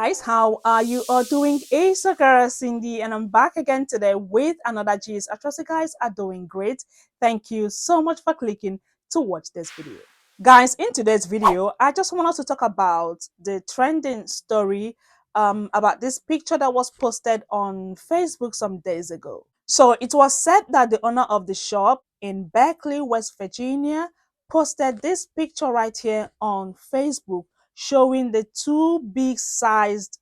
guys, how are you all doing? It's your girl Cindy, and I'm back again today with another gist. I trust you guys are doing great. Thank you so much for clicking to watch this video. Guys, in today's video, I just want us to talk about the trending story about this picture that was posted on Facebook some days ago. So it was said that the owner of the shop in Berkeley, West Virginia, posted this picture right here on Facebook showing the two big-sized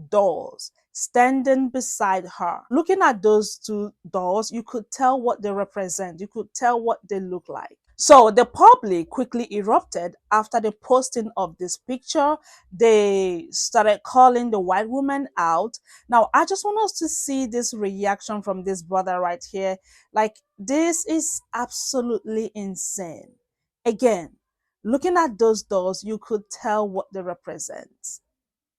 dolls standing beside her. Looking at those two dolls, you could tell what they represent. You could tell what they look like. So the public quickly erupted after the posting of this picture. They started calling the white woman out. Now, I just want us to see this reaction from this brother right here. Like, this is absolutely insane. Again, looking at those dolls, you could tell what they represent.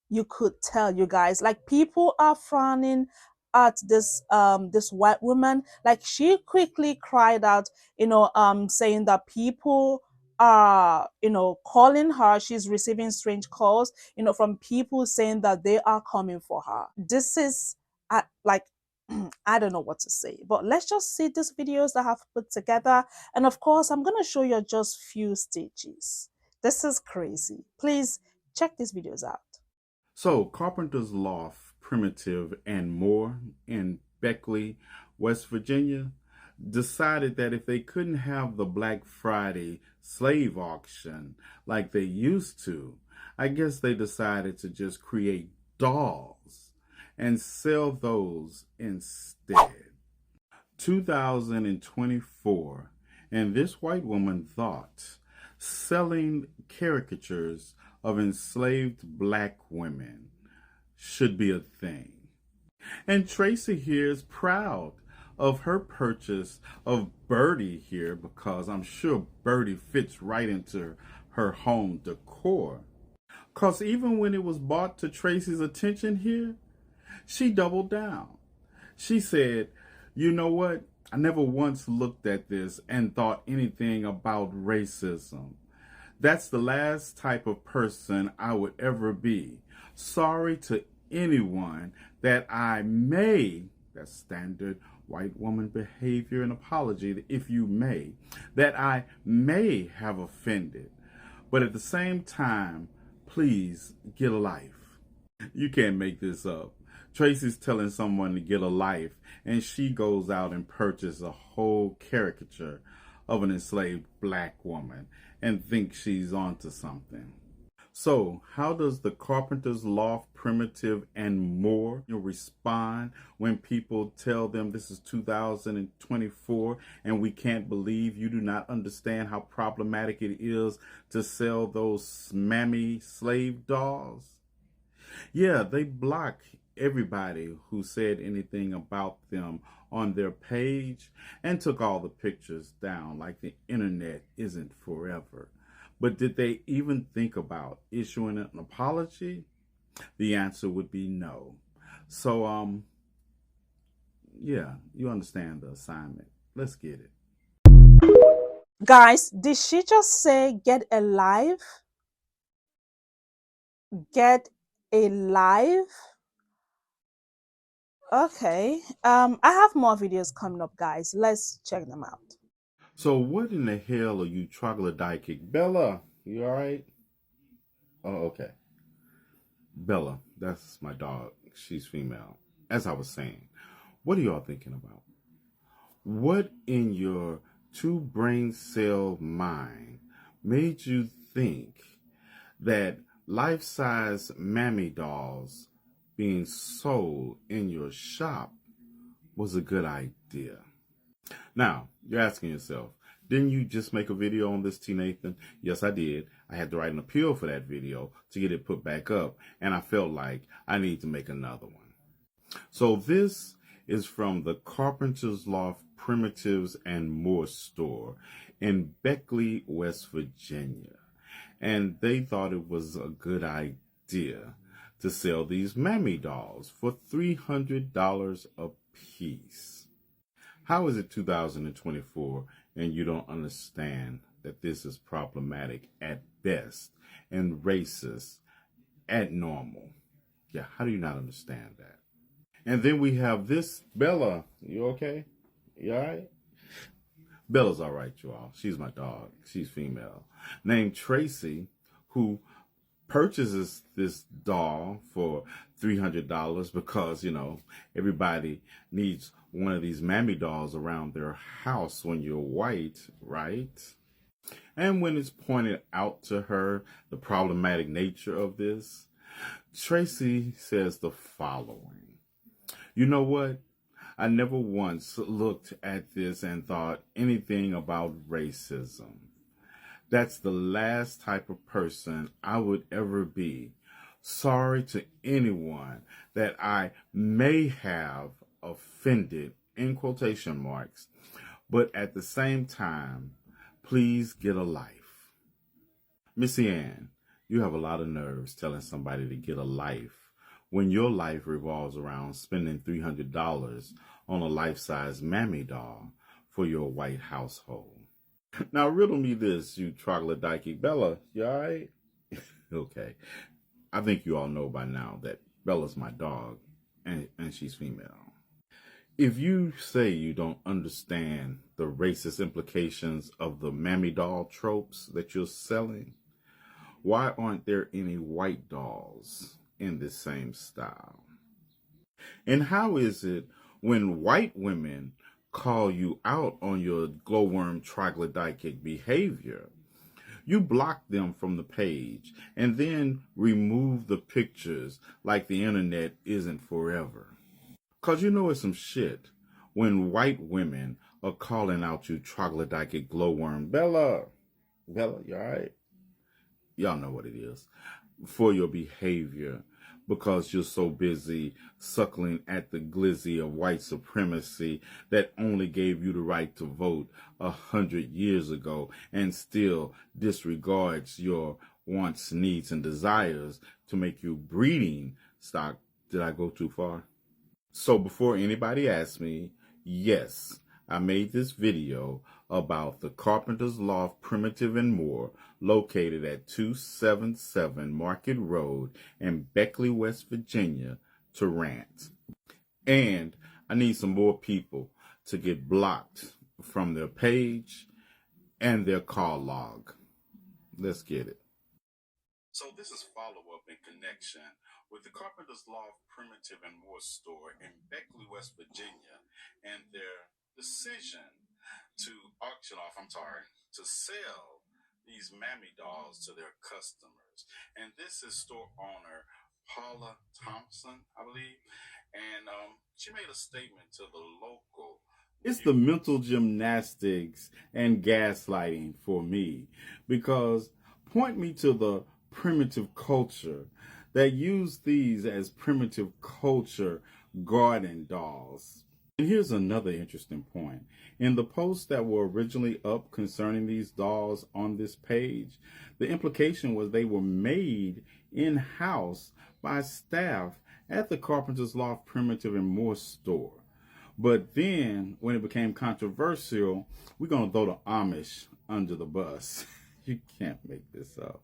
You could tell, you guys, like, people are frowning at this white woman. Like, she quickly cried out, saying that people are, calling her. She's receiving strange calls, from people saying that they are coming for her. This is like I don't know what to say, but let's just see these videos that I have put together. And of course, I'm going to show you just few stages. This is crazy. Please check these videos out. So, Carpenter's Loft, Primitive, and more in Beckley, West Virginia, decided that if they couldn't have the Black Friday slave auction like they used to, I guess they decided to just create dolls and sell those instead. 2024, and this white woman thought selling caricatures of enslaved black women should be a thing. And Tracy here is proud of her purchase of Birdie here, because I'm sure Birdie fits right into her home decor. Because even when it was brought to Tracy's attention here, she doubled down. She said, you know what? I never once looked at this and thought anything about racism. That's the last type of person I would ever be. Sorry to anyone that I may, that's standard white woman behavior and apology, if you may, that I may have offended. But at the same time, please get a life. You can't make this up. Tracy's telling someone to get a life, and she goes out and purchases a whole caricature of an enslaved black woman and thinks she's onto something. So, how does the Carpenter's Loft, Primitive, and more respond when people tell them this is 2024 and we can't believe you do not understand how problematic it is to sell those mammy slave dolls? Yeah, they block everybody who said anything about them on their page and took all the pictures down, like the internet isn't forever. But did they even think about issuing an apology? The answer would be no. So, yeah, you understand the assignment. Let's get it. Guys, did she just say get a life? Get a life? Okay. I have more videos coming up, guys. Let's check them out. So what in the hell are you troglodytic? Bella, you all right? Oh, okay. Bella, that's my dog. She's female. As I was saying, what are y'all thinking about? What in your two brain cell mind made you think that life-size mammy dolls being sold in your shop was a good idea? Now, you're asking yourself, didn't you just make a video on this, T. Nathan? Yes, I did. I had to write an appeal for that video to get it put back up, and I felt like I need to make another one. So this is from the Carpenter's Loft Primitives and More store in Beckley, West Virginia. And they thought it was a good idea to sell these mammy dolls for $300 a piece. How is it 2024 and you don't understand that this is problematic at best and racist at normal? Yeah, how do you not understand that? And then we have this Bella. You okay? You all right? Bella's all right, you all. She's my dog. She's female. Named Tracy, who purchases this doll for $300 because, everybody needs one of these mammy dolls around their house when you're white, right? And when it's pointed out to her the problematic nature of this, Tracy says the following. You know what? I never once looked at this and thought anything about racism. That's the last type of person I would ever be. Sorry to anyone that I may have offended, in quotation marks, but at the same time, please get a life. Missy Ann, you have a lot of nerves telling somebody to get a life when your life revolves around spending $300 on a life-size mammy doll for your white household. Now riddle me this, you troglodyte Bella, you alright? Okay. I think you all know by now that Bella's my dog and she's female. If you say you don't understand the racist implications of the mammy doll tropes that you're selling, why aren't there any white dolls in this same style? And how is it when white women call you out on your glowworm troglodytic behavior, you block them from the page and then remove the pictures like the internet isn't forever? Cause you know it's some shit when white women are calling out you troglodytic glowworm Bella. Bella, you alright? Y'all know what it is. For your behavior because you're so busy suckling at the glizzy of white supremacy that only gave you the right to vote 100 years ago and still disregards your wants, needs, and desires to make you breeding stock. Did I go too far? So before anybody asks me, yes, I made this video about the Carpenter's Loft Primitive and More located at 277 Market Road in Beckley, West Virginia to rant. And I need some more people to get blocked from their page and their call log. Let's get it. So this is follow-up in connection with the Carpenter's Loft Primitive and More store in Beckley, West Virginia, and their decision to to sell these mammy dolls to their customers. And this is store owner Paula Thompson, I believe, and she made a statement to the local. It's the mental gymnastics and gaslighting for me, because point me to the primitive culture that use these as primitive culture garden dolls. And here's another interesting point. In the posts that were originally up concerning these dolls on this page, the implication was they were made in-house by staff at the Carpenter's Loft Primitive and More store. But then, when it became controversial, we're going to throw the Amish under the bus. You can't make this up.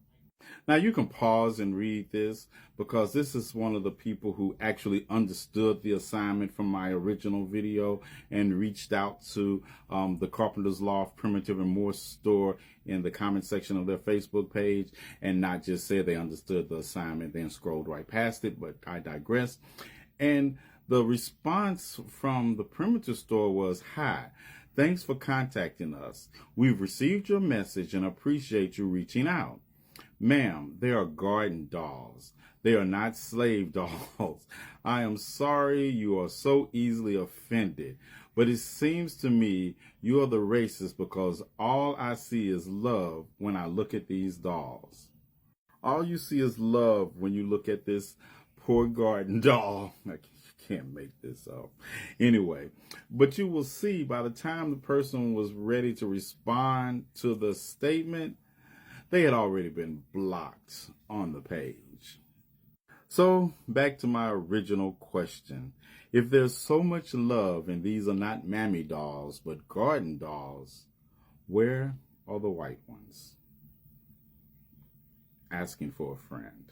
Now you can pause and read this because this is one of the people who actually understood the assignment from my original video and reached out to the Carpenter's Loft Primitive and More store in the comment section of their Facebook page, and not just said they understood the assignment, then scrolled right past it, but I digress. And the response from the Primitive store was, "Hi, thanks for contacting us. We've received your message and appreciate you reaching out. Ma'am, they are garden dolls. They are not slave dolls. I am sorry you are so easily offended, but it seems to me you are the racist because all I see is love when I look at these dolls." All you see is love when you look at this poor garden doll. I can't make this up. Anyway, but you will see by the time the person was ready to respond to the statement, they had already been blocked on the page. So back to my original question. If there's so much love and these are not mammy dolls but garden dolls, where are the white ones? Asking for a friend.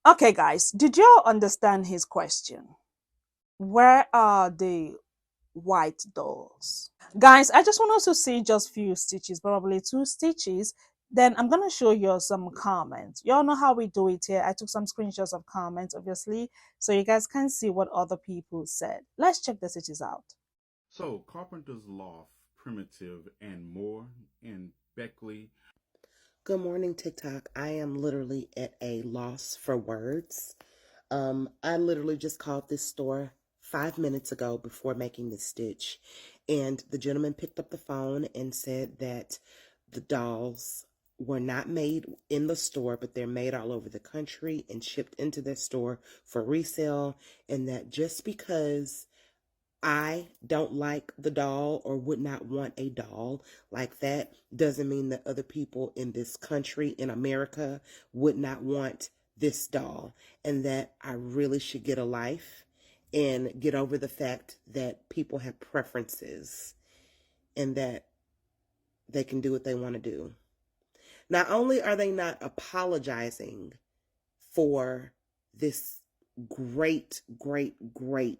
Okay, guys, did you all understand his question? Where are the white dolls? Guys, I just want us to see just few stitches, probably two stitches. Then I'm gonna show you some comments. You all know how we do it here. I took some screenshots of comments, obviously, so you guys can see what other people said. Let's check the stitches out. So, Carpenter's Loft, Primitive, and more in Beckley. Good morning, TikTok. I am literally at a loss for words. I literally just called this store 5 minutes ago before making this stitch, and the gentleman picked up the phone and said that the dolls were not made in the store, but they're made all over the country and shipped into their store for resale, and that just because I don't like the doll or would not want a doll like that doesn't mean that other people in this country, in America, would not want this doll, and that I really should get a life and get over the fact that people have preferences and that they can do what they want to do. Not only are they not apologizing for this great, great, great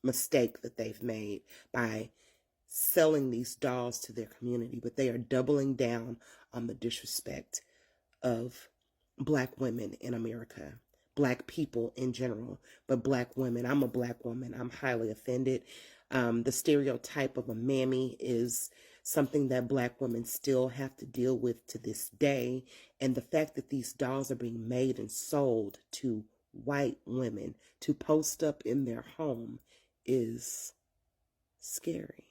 mistake that they've made by selling these dolls to their community, but they are doubling down on the disrespect of Black women in America, Black people in general, but Black women. I'm a Black woman. I'm highly offended. The stereotype of a mammy is something that Black women still have to deal with to this day. And the fact that these dolls are being made and sold to white women to post up in their home is scary.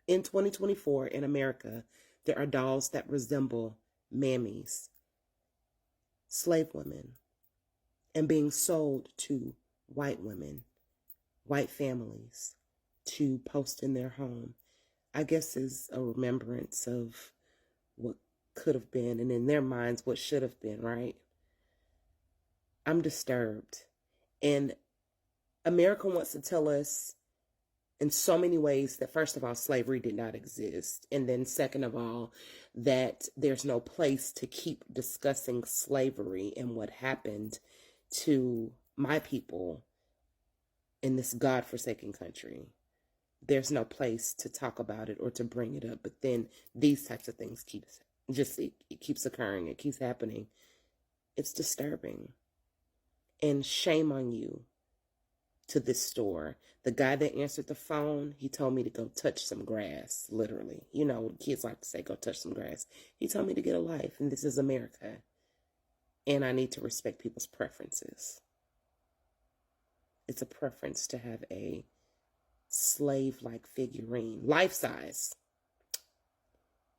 In 2024 in America, there are dolls that resemble mammies, slave women, and being sold to white women, white families, to post in their home. I guess is a remembrance of what could have been, and in their minds, what should have been, right? I'm disturbed. And America wants to tell us in so many ways that, first of all, slavery did not exist. And then second of all, that there's no place to keep discussing slavery and what happened to my people in this godforsaken country. There's no place to talk about it or to bring it up. But then these types of things it keeps occurring. It keeps happening. It's disturbing. And shame on you to this store. The guy that answered the phone, he told me to go touch some grass, literally. You know, kids like to say, go touch some grass. He told me to get a life, and this is America. And I need to respect people's preferences. It's a preference to have a slave-like figurine, life-size,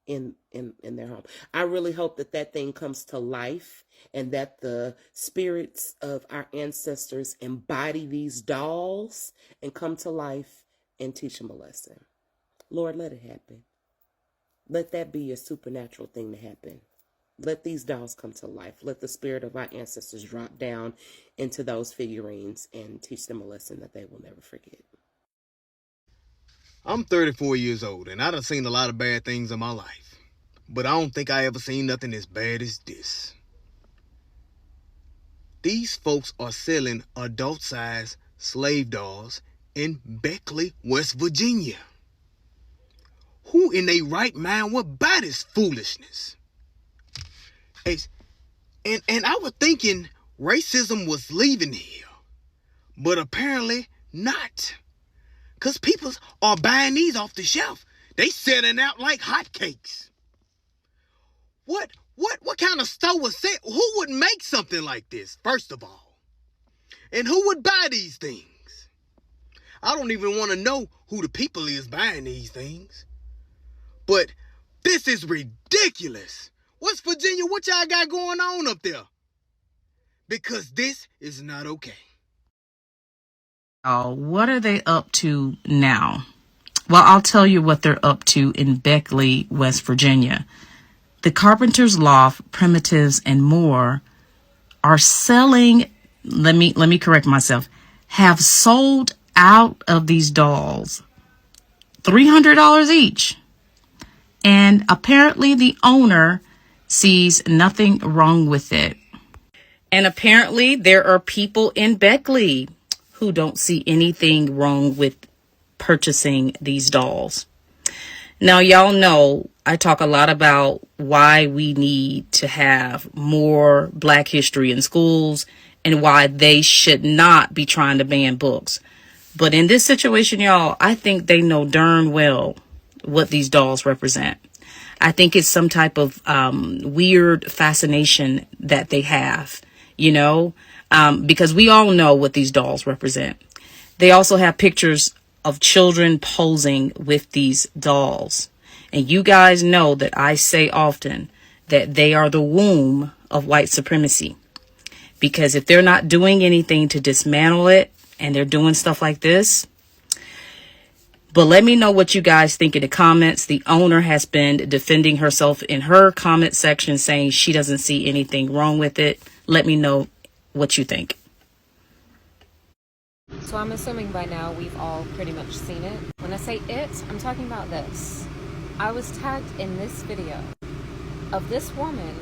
in their home. I really hope that that thing comes to life and that the spirits of our ancestors embody these dolls and come to life and teach them a lesson. Lord, let it happen. Let that be a supernatural thing to happen. Let these dolls come to life. Let the spirit of our ancestors drop down into those figurines and teach them a lesson that they will never forget. I'm 34 years old, and I done seen a lot of bad things in my life. But I don't think I ever seen nothing as bad as this. These folks are selling adult-sized slave dolls in Beckley, West Virginia. Who in their right mind would buy this foolishness? And I was thinking racism was leaving here, but apparently not. Because people are buying these off the shelf. They selling out like hotcakes. What kind of store was that? Who would make something like this, first of all? And who would buy these things? I don't even want to know who the people is buying these things. But this is ridiculous. West Virginia, what y'all got going on up there? Because this is not okay. Oh, what are they up to now? Well, I'll tell you what they're up to in Beckley, West Virginia. The Carpenter's Loft, Primitives, and more are selling, let me correct myself, have sold out of these dolls. $300 each. And apparently the owner sees nothing wrong with it. And apparently there are people in Beckley who don't see anything wrong with purchasing these dolls. Now, y'all know I talk a lot about why we need to have more Black history in schools and why they should not be trying to ban books. But in this situation, y'all, I think they know darn well what these dolls represent. I think it's some type of weird fascination that they have, because we all know what these dolls represent. They also have pictures of children posing with these dolls. And you guys know that I say often that they are the womb of white supremacy. Because if they're not doing anything to dismantle it and they're doing stuff like this, but let me know what you guys think in the comments. The owner has been defending herself in her comment section, saying she doesn't see anything wrong with it. Let me know what you think. So I'm assuming by now we've all pretty much seen it. When I say it, I'm talking about this. I was tagged in this video of this woman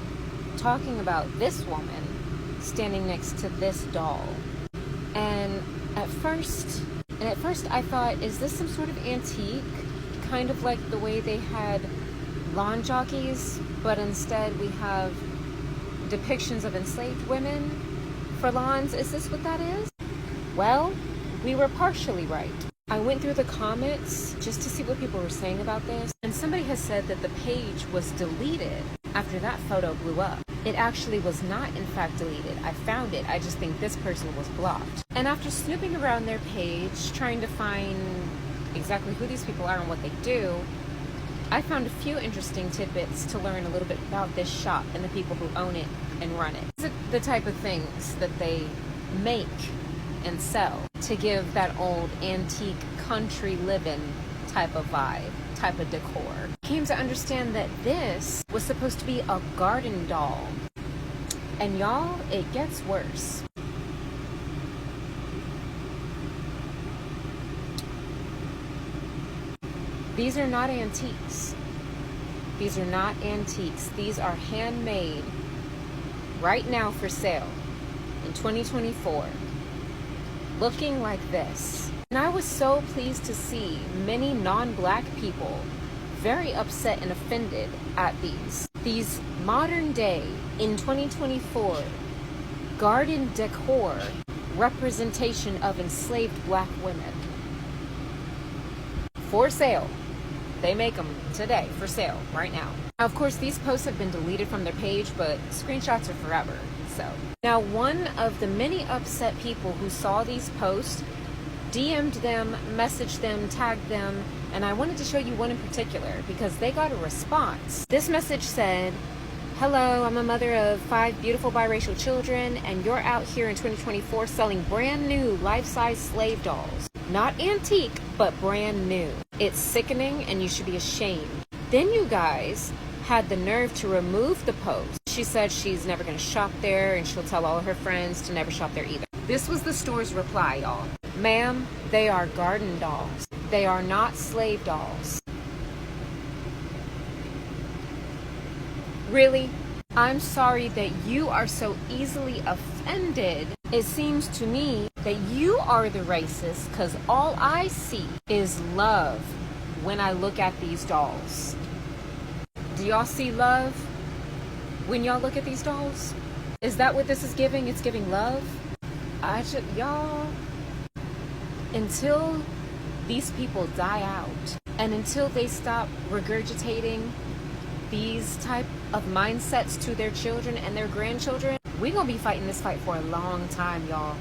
talking about this woman standing next to this doll. And at first I thought, is this some sort of antique? Kind of like the way they had lawn jockeys, but instead we have depictions of enslaved women for lawns. Is this what that is? Well, we were partially right. I went through the comments just to see what people were saying about this, and somebody has said that the page was deleted after that photo blew up. It actually was not, in fact, deleted. I found it. I just think this person was blocked. And after snooping around their page, trying to find exactly who these people are and what they do, I found a few interesting tidbits to learn a little bit about this shop and the people who own it and run it. These are the type of things that they make and sell to give that old antique country living type of vibe, type of decor. Came to understand that this was supposed to be a garden doll. And y'all, it gets worse. These are not antiques. These are not antiques. These are handmade right now for sale in 2024. Looking like this. And I was so pleased to see many non-Black people very upset and offended at these modern day, in 2024, garden decor representation of enslaved Black women. For sale. They make them today for sale right now. Now, of course, these posts have been deleted from their page, but screenshots are forever. So now, one of the many upset people who saw these posts DM'd them, messaged them, tagged them, and I wanted to show you one in particular because they got a response. This message said, "Hello, I'm a mother of 5 beautiful biracial children, and you're out here in 2024 selling brand new life-size slave dolls. Not antique, but brand new. It's sickening and you should be ashamed." Then you guys had the nerve to remove the post. She said she's never going to shop there and she'll tell all of her friends to never shop there either. This was the store's reply, y'all. "Ma'am, they are garden dolls. They are not slave dolls." Really? I'm sorry that you are so easily offended. It seems to me that you are the racist because all I see is love when I look at these dolls. Do y'all see love when y'all look at these dolls? Is that what this is giving? It's giving love? Y'all, until these people die out and until they stop regurgitating these type of mindsets to their children and their grandchildren, we're gonna be fighting this fight for a long time, y'all.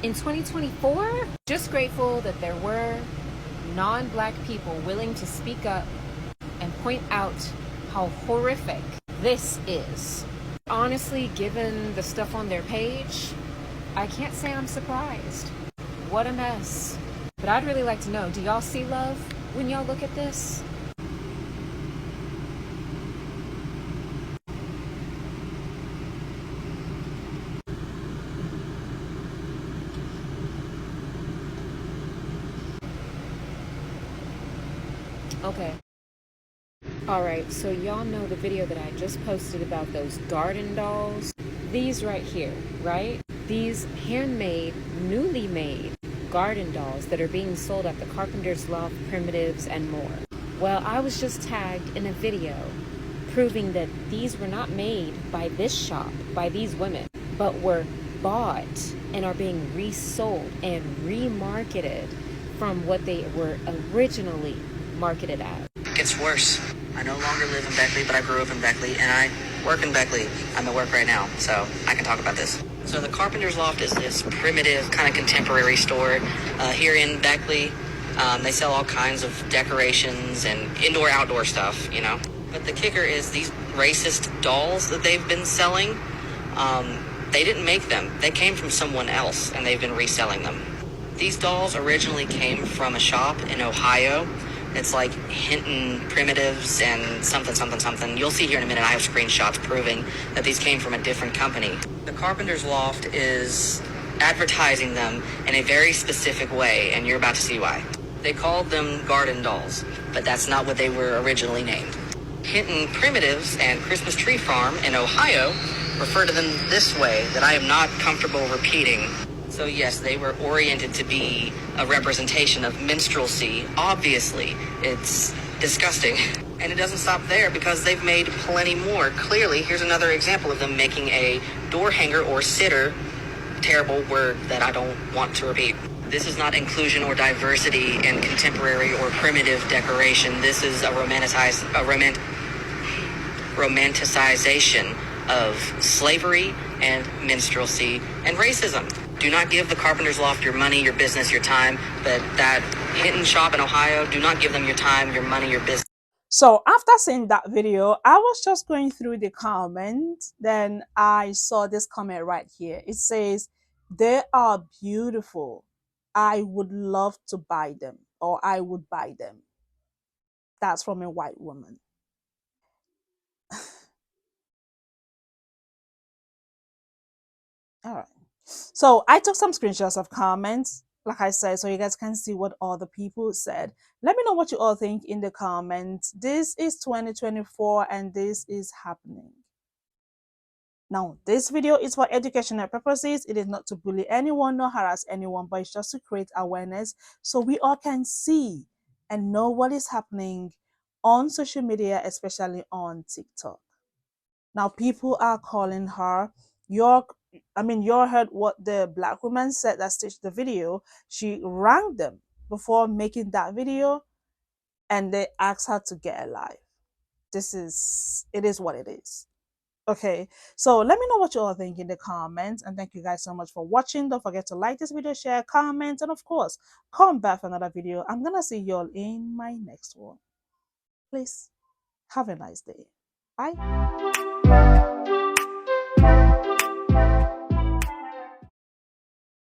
In 2024, just grateful that there were non-Black people willing to speak up and point out how horrific this is. Honestly, given the stuff on their page, I can't say I'm surprised. What a mess. But I'd really like to know, do y'all see love when y'all look at this? Okay. Alright, so y'all know the video that I just posted about those garden dolls? these right here, right? These handmade, newly made garden dolls that are being sold at the Carpenter's Loft, Primitives, and more. Well, I was just tagged in a video proving that these were not made by this shop, by these women, but were bought and are being resold and remarketed from what they were originally marketed as. It gets worse. I no longer live in Beckley, but I grew up in Beckley, and I work in Beckley. I'm at work right now, so I can talk about this. So the Carpenter's Loft is this primitive, kind of contemporary store here in Beckley. They sell all kinds of decorations and indoor-outdoor stuff, you know. But the kicker is these racist dolls that they've been selling, they didn't make them. They came from someone else, and they've been reselling them. These dolls originally came from a shop in Ohio. It's like Hinton Primitives and something, something, something. You'll see here in a minute, I have screenshots proving that these came from a different company. The Carpenter's Loft is advertising them in a very specific way, and you're about to see why. They called them garden dolls, but that's not what they were originally named. Hinton Primitives and Christmas Tree Farm in Ohio refer to them this way that I am not comfortable repeating. So yes, they were oriented to be a representation of minstrelsy. Obviously, it's disgusting. And it doesn't stop there because they've made plenty more. Clearly, here's another example of them making a door hanger or sitter, terrible word that I don't want to repeat. This is not inclusion or diversity in contemporary or primitive decoration. This is a romanticization of slavery and minstrelsy and racism. Do not give the Carpenter's Loft your money, your business, your time. But that Hinton shop in Ohio, do not give them your time, your money, your business. So after seeing that video, I was just going through the comments. Then I saw this comment right here. It says, "They are beautiful. I would love to buy them, or I would buy them." That's from a white woman. All right. So I took some screenshots of comments, like I said, so you guys can see what other people said. Let me know what you all think in the comments. This is 2024 and this is happening. Now, this video is for educational purposes. It is not to bully anyone nor harass anyone, but it's just to create awareness so we all can see and know what is happening on social media, especially on TikTok. Now, people are calling her your, you all heard what the black woman said that stitched the video. She rang them before making that video and they asked her to get alive. It is what it is. Okay, so let me know what you all think in the comments, and thank you guys so much for watching. Don't forget to like this video, share, comment, and of course, come back for another video. I'm gonna see you all in my next one. Please have a nice day. Bye.